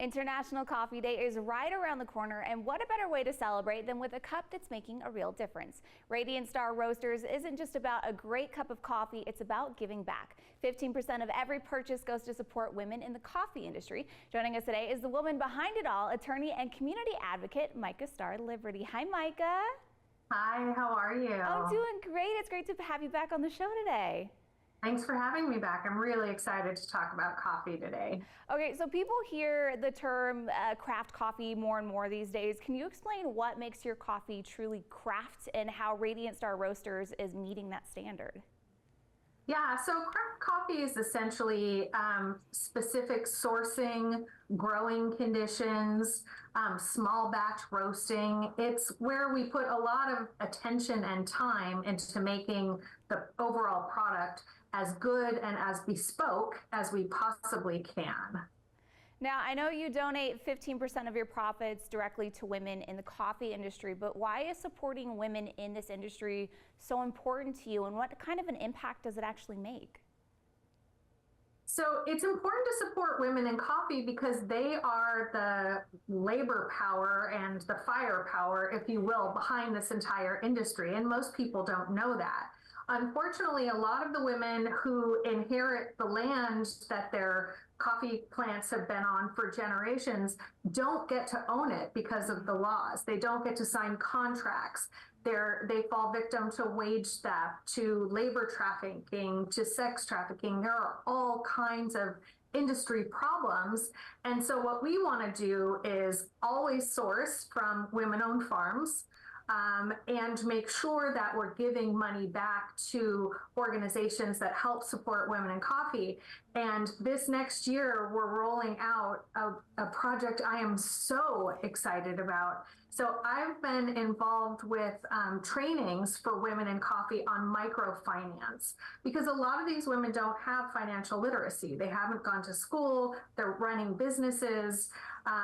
International Coffee Day is right around the corner, and what a better way to celebrate than with a cup that's making a real difference. Radiant Star Roasters isn't just about a great cup of coffee, it's about giving back. 15% of every purchase goes to support women in the coffee industry. Joining us today is the woman behind it all, attorney and community advocate, Micah Star Liberty. Hi, Micah. Hi, how are you? I'm doing great. It's great to have you back on the show today. Thanks for having me back. I'm really excited to talk about coffee today. Okay, so people hear the term craft coffee more and more these days. Can you explain what makes your coffee truly craft and how Radiant Star Roasters is meeting that standard? Yeah, so craft coffee is essentially specific sourcing, growing conditions, small batch roasting. It's where we put a lot of attention and time into making the overall product as good and as bespoke as we possibly can. Now, I know you donate 15% of your profits directly to women in the coffee industry, but why is supporting women in this industry so important to you, and what kind of an impact does it actually make? So it's important to support women in coffee because they are the labor power and the firepower, if you will, behind this entire industry, and most people don't know that. Unfortunately, a lot of the women who inherit the land that their coffee plants have been on for generations don't get to own it because of the laws. They don't get to sign contracts. They fall victim to wage theft, to labor trafficking, to sex trafficking. There are all kinds of industry problems. And so what we want to do is always source from women-owned farms, and make sure that we're giving money back to organizations that help support women in coffee. And this next year, we're rolling out a project I am so excited about. So I've been involved with trainings for women in coffee on microfinance, because a lot of these women don't have financial literacy. They haven't gone to school, they're running businesses,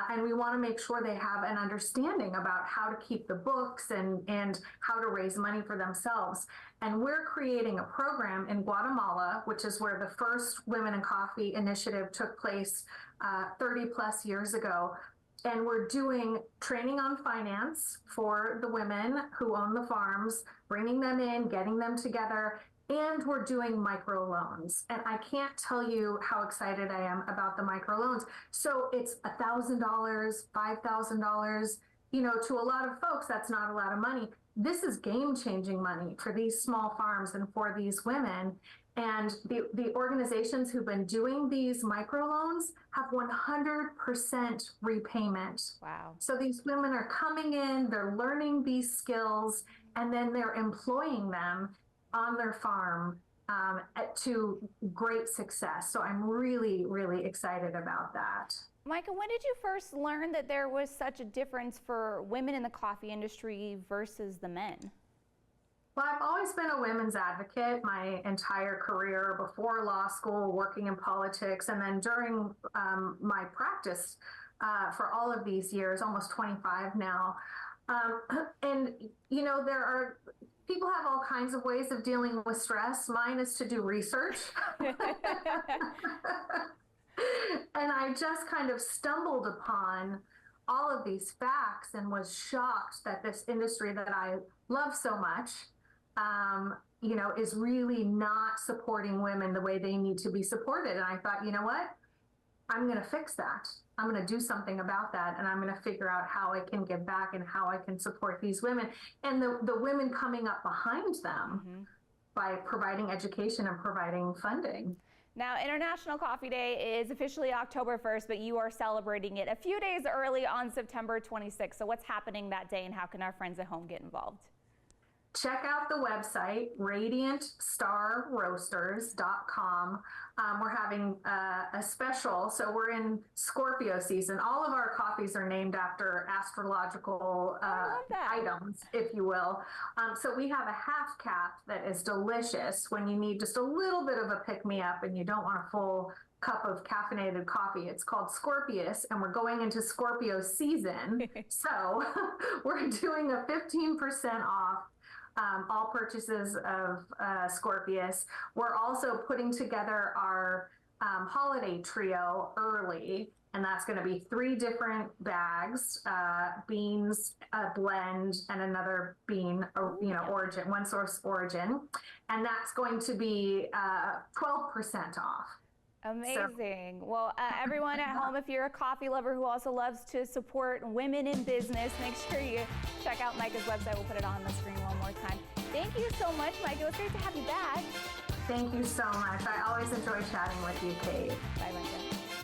and we want to make sure they have an understanding about how to keep the books and how to raise money for themselves. And we're creating a program in Guatemala, which is where the first Women in Coffee initiative took place 30 plus years ago. And we're doing training on finance for the women who own the farms, bringing them in, getting them together, and we're doing microloans. And I can't tell you how excited I am about the microloans. So it's $1,000, $5,000. You know, to a lot of folks, that's not a lot of money. This is game-changing money for these small farms and for these women. And the organizations who've been doing these microloans have 100% repayment. Wow. So these women are coming in, they're learning these skills, and then they're employing them on their farm to great success. So I'm really, really excited about that. Micah, when did you first learn that there was such a difference for women in the coffee industry versus the men? Well, I've always been a women's advocate my entire career, before law school, working in politics, and then during my practice for all of these years, almost 25 now. And, you know, people have all kinds of ways of dealing with stress. Mine is to do research. And I just kind of stumbled upon all of these facts and was shocked that this industry that I love so much, you know, is really not supporting women the way they need to be supported. And I thought, you know what? I'm going to fix that. I'm going to do something about that, and I'm going to figure out how I can give back and how I can support these women and the women coming up behind them by providing education and providing funding. Now, International Coffee Day is officially October 1st, but you are celebrating it a few days early on September 26th. So what's happening that day, and how can our friends at home get involved? Check out the website, radiantstarroasters.com. We're having a special, so we're in Scorpio season. All of our coffees are named after astrological items, if you will. So we have a half cap that is delicious when you need just a little bit of a pick-me-up and you don't want a full cup of caffeinated coffee. It's called Scorpius, and we're going into Scorpio season. So we're doing a 15% off all purchases of Scorpius. We're also putting together our holiday trio early. And that's going to be 3 different bags, beans, a blend, and another bean, origin, one source origin. And that's going to be 12% off. Amazing. Well, everyone at home, if you're a coffee lover who also loves to support women in business, make sure you check out Micah's website. We'll put it on the screen one more time. Thank you so much, Micah. It was great to have you back. Thank you so much. I always enjoy chatting with you, Kate. Bye, Micah.